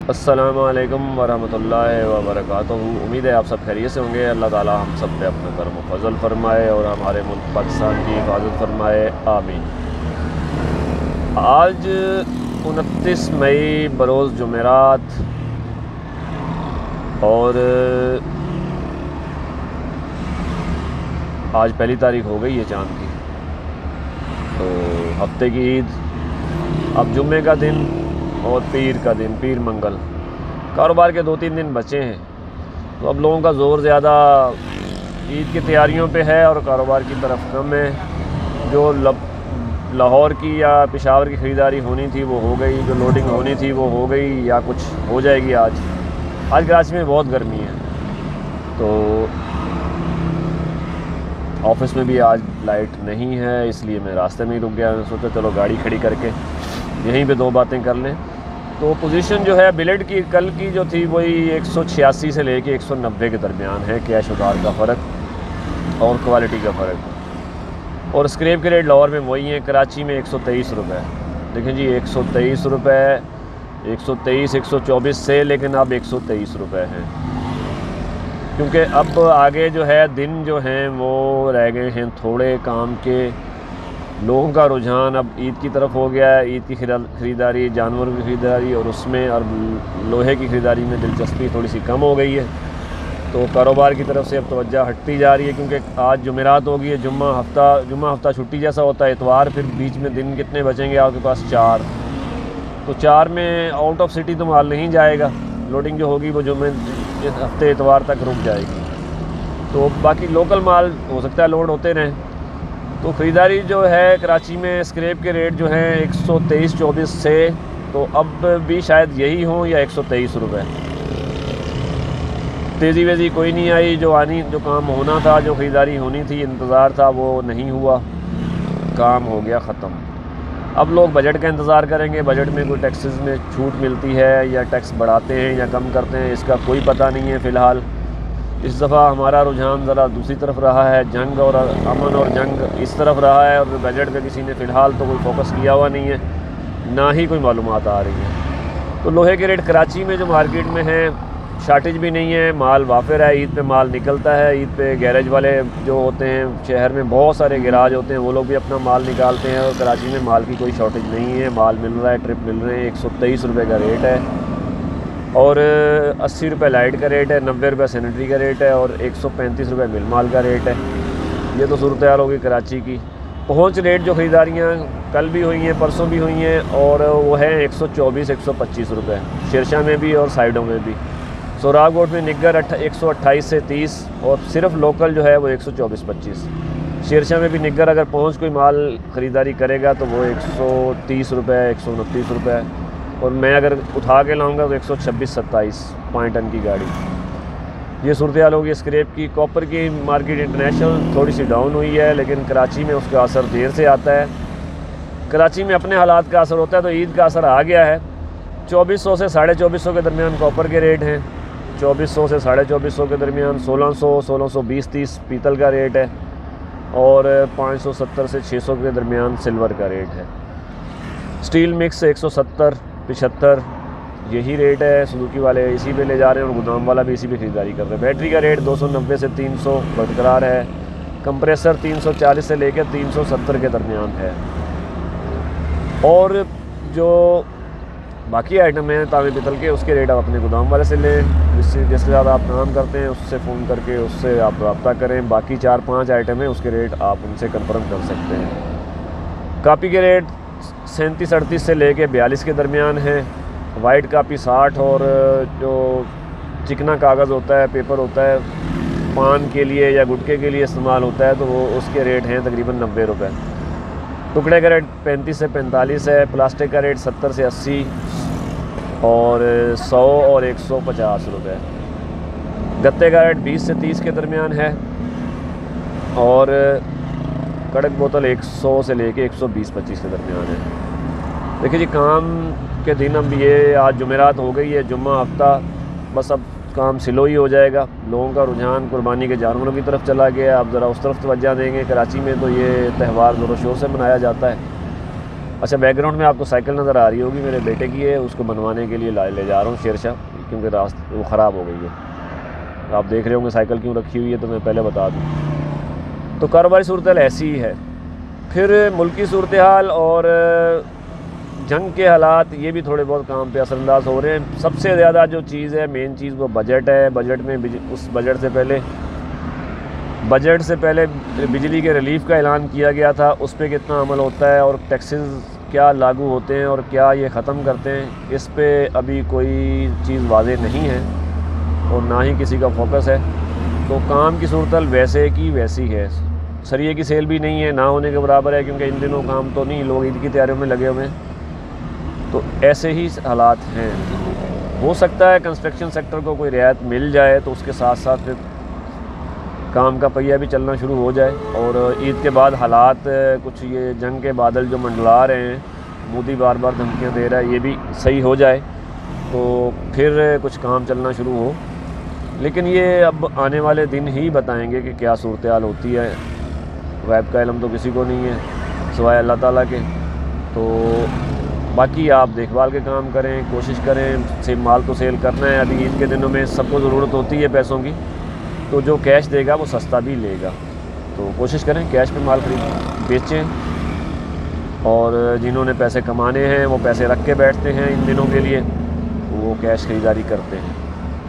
अस्सलामु अलैकुम वरहमतुल्लाहि वबरकातुहू। उम्मीद है आप सब खैरियत से होंगे। अल्लाह ताला हम सब पे अपना करम फजल फरमाए और हमारे मुल्क पाकिस्तान की हिफाजत फरमाए, आमीन। आज 29 मई बरोज़ जुमेरात और आज पहली तारीख हो गई है चाँद की। तो हफ्ते की ईद, अब जुम्मे का दिन और पीर का दिन, पीर मंगल। कारोबार के 2-3 दिन बचे हैं, तो अब लोगों का ज़ोर ज़्यादा ईद की तैयारियों पे है और कारोबार की तरफ कम है। जो लाहौर की या पेशावर की ख़रीदारी होनी थी वो हो गई, जो लोडिंग होनी थी वो हो गई या कुछ हो जाएगी। आज कराची में बहुत गर्मी है, तो ऑफ़िस में भी आज लाइट नहीं है, इसलिए मैं रास्ते में ही रुक गया। सोचा चलो गाड़ी खड़ी करके यहीं पे 2 बातें कर लें। तो पोजीशन जो है बिलेट की कल की जो थी वही 186 से लेके 190 के दरमियान है। कैश उधार का फ़र्क और क्वालिटी का फ़र्क। और स्क्रैप के रेट लाहौर में वही हैं। कराची में 123 रुपये, देखें जी 123 रुपये, 123 124 से, लेकिन अब 123 रुपये हैं, क्योंकि अब आगे जो है दिन जो हैं वो रह गए हैं थोड़े काम के। लोगों का रुझान अब ईद की तरफ हो गया है। ईद की ख़रीदारी, जानवरों की ख़रीदारी और उसमें और लोहे की ख़रीदारी में दिलचस्पी थोड़ी सी कम हो गई है। तो कारोबार की तरफ से अब तवज्जो हटती जा रही है, क्योंकि आज जुमेरात होगी है, जुम्मा हफ़्ता छुट्टी जैसा होता है, इतवार, फिर बीच में दिन कितने बचेंगे आपके पास? 4। तो 4 में आउट ऑफ सिटी तो माल नहीं जाएगा। लोडिंग जो होगी वो जुम्मे हफ्ते इतवार तक रुक जाएगी। तो बाकी लोकल माल हो सकता है लोड होते रहें। तो ख़रीदारी जो है कराची में स्क्रैप के रेट जो हैं 123-24 से, तो अब भी शायद यही हों या 123 रुपये। तेज़ी वेज़ी कोई नहीं आई। जो काम होना था, जो ख़रीदारी होनी थी, इंतज़ार था, वो नहीं हुआ, काम हो गया ख़त्म। अब लोग बजट का इंतज़ार करेंगे। बजट में कोई टैक्सेस में छूट मिलती है या टैक्स बढ़ाते हैं या कम करते हैं, इसका कोई पता नहीं है फ़िलहाल। इस दफ़ा हमारा रुझान ज़रा दूसरी तरफ रहा है, जंग और अमन और जंग इस तरफ रहा है, और बजट पे किसी ने फ़िलहाल तो कोई फोकस किया हुआ नहीं है, ना ही कोई मालूमात आ रही हैं। तो लोहे के रेट कराची में जो मार्केट में हैं, शार्टेज भी नहीं है, माल वाफिर है। ईद पे माल निकलता है। ईद पे गैरेज वाले जो होते हैं, शहर में बहुत सारे गैराज होते हैं, वो लोग भी अपना माल निकालते हैं, और कराची में माल की कोई शॉर्टेज नहीं है। माल मिल रहा है, ट्रिप मिल रहे हैं। 123 रुपये का रेट है और 80 रुपये लाइट का रेट है, 90 रुपये सैनिटरी का रेट है और 135 रुपये मिल माल का रेट है। ये तो सूरत हाल होगी कराची की। पहुंच रेट जो ख़रीदारियाँ कल भी हुई हैं, परसों भी हुई हैं, और वो है 124-125 रुपये, शेरशाह में भी और साइडों में भी। सोराबकोट में निग्गर 128 से 30, और सिर्फ लोकल जो है वो 124-25। शेरशाह में भी निग्गर अगर पहुँच कोई माल ख़रीदारी करेगा तो वो 130 रुपये, 129 रुपये, और मैं अगर उठा के लाऊंगा तो 126-27 5 टन की गाड़ी। ये सूरत हाल होगी स्क्रैप की। कॉपर की मार्केट इंटरनेशनल थोड़ी सी डाउन हुई है, लेकिन कराची में उसका असर देर से आता है। कराची में अपने हालात का असर होता है, तो ईद का असर आ गया है। 2400 से 2450 के दरमियान कॉपर के रेट हैं, 2400 से 2450 के दरमियान। 1600-1620-30 पीतल का रेट है, और 570 से 600 के दरमियान सिल्वर का रेट है। स्टील मिक्स 170-75 यही रेट है। सुजुकी वाले इसी पे ले जा रहे हैं, और गोदाम वाला भी इसी पे ख़रीदारी कर रहे हैं। बैटरी का रेट 290 से 300 बरकरार है। कंप्रेसर 340 से लेकर 370 के दरमियान है। और जो बाकी आइटम हैं तांबे पीतल के, उसके रेट आप अपने गोदाम वाले से लें, जिसके साथ आप काम करते हैं उससे फ़ोन करके उससे आप रब्ता करें। बाकी 4-5 आइटम हैं, उसके रेट आप उनसे कंफर्म कर सकते हैं। कापी के रेट 37-38 से लेके 42 के दरमियान है। वाइट कापी 60, और जो चिकना कागज़ होता है, पेपर होता है, पान के लिए या गुटखे के लिए इस्तेमाल होता है, तो वो उसके रेट हैं तकरीबन 90 रुपये। टुकड़े का रेट 35 से 45 है। प्लास्टिक का रेट 70 से 80, और 100 और 150 रुपये। गत्ते का रेट 20 से 30 के दरमियान है, और कड़क बोतल 100 से लेके 120-25 के दरमियान है। देखिए जी, काम के दिन अब ये आज जुमेरात हो गई है, जुम्मा हफ्ता, बस अब काम स्लो ही हो जाएगा। लोगों का रुझान कुर्बानी के जानवरों की तरफ चला गया। अब ज़रा उस तरफ तवज्जो देंगे। कराची में तो ये त्यौहार ज़ोर शोर से मनाया जाता है, अच्छा, बैकग्राउंड में आपको साइकिल नज़र आ रही होगी, मेरे बेटे की है, उसको बनवाने के लिए ले जा रहा हूँ शेरशाह, क्योंकि रास्ते वो ख़राब हो गई है। आप देख रहे होंगे साइकिल क्यों रखी हुई है, तो मैं पहले बता दूँ। तो कारोबारी सूरत हाल ऐसी ही है। फिर मुल्की सूरत हाल और जंग के हालात, ये भी थोड़े बहुत काम पे असरअंदाज हो रहे हैं। सबसे ज़्यादा जो चीज़ है, मेन चीज़, वो बजट है। बजट में उस बजट से पहले बिजली के रिलीफ का ऐलान किया गया था, उस पर कितना अमल होता है और टैक्सेस क्या लागू होते हैं और क्या ये ख़त्म करते हैं, इस पे अभी कोई चीज़ वाज़ेह नहीं है और ना ही किसी का फोकस है। तो काम की सूरत वैसे की वैसी है। सरिये की सेल भी नहीं है, ना होने के बराबर है, क्योंकि इन दिनों काम तो नहीं, लोग ईद की तैयारियों में लगे हुए हैं। तो ऐसे ही हालात हैं। हो सकता है कंस्ट्रक्शन सेक्टर को कोई रियायत मिल जाए तो उसके साथ साथ फिर काम का पहिया भी चलना शुरू हो जाए और ईद के बाद हालात कुछ ये जंग के बादल जो मंडला रहे हैं, मोदी बार बार धमकियां दे रहा है, ये भी सही हो जाए तो फिर कुछ काम चलना शुरू हो। लेकिन ये अब आने वाले दिन ही बताएंगे कि क्या सूरत हाल होती है। गैब का इल्म तो किसी को नहीं है सिवाय अल्लाह ताला के। तो बाकी आप देखभाल के काम करें, कोशिश करें, से माल तो सेल करना है। अभी ईद के दिनों में सबको ज़रूरत होती है पैसों की, तो जो कैश देगा वो सस्ता भी लेगा। तो कोशिश करें कैश पे माल खरीद बेचें, और जिन्होंने पैसे कमाने हैं वो पैसे रख के बैठते हैं इन दिनों के लिए, वो कैश ख़रीदारी करते हैं।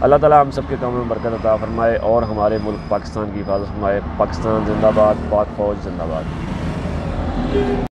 अल्लाह ताला हम सब के कामों में बरकत अता फरमाए और हमारे मुल्क पाकिस्तान की हिफाजत फरमाए। पाकिस्तान जिंदाबाद, पाक फ़ौज जिंदाबाद।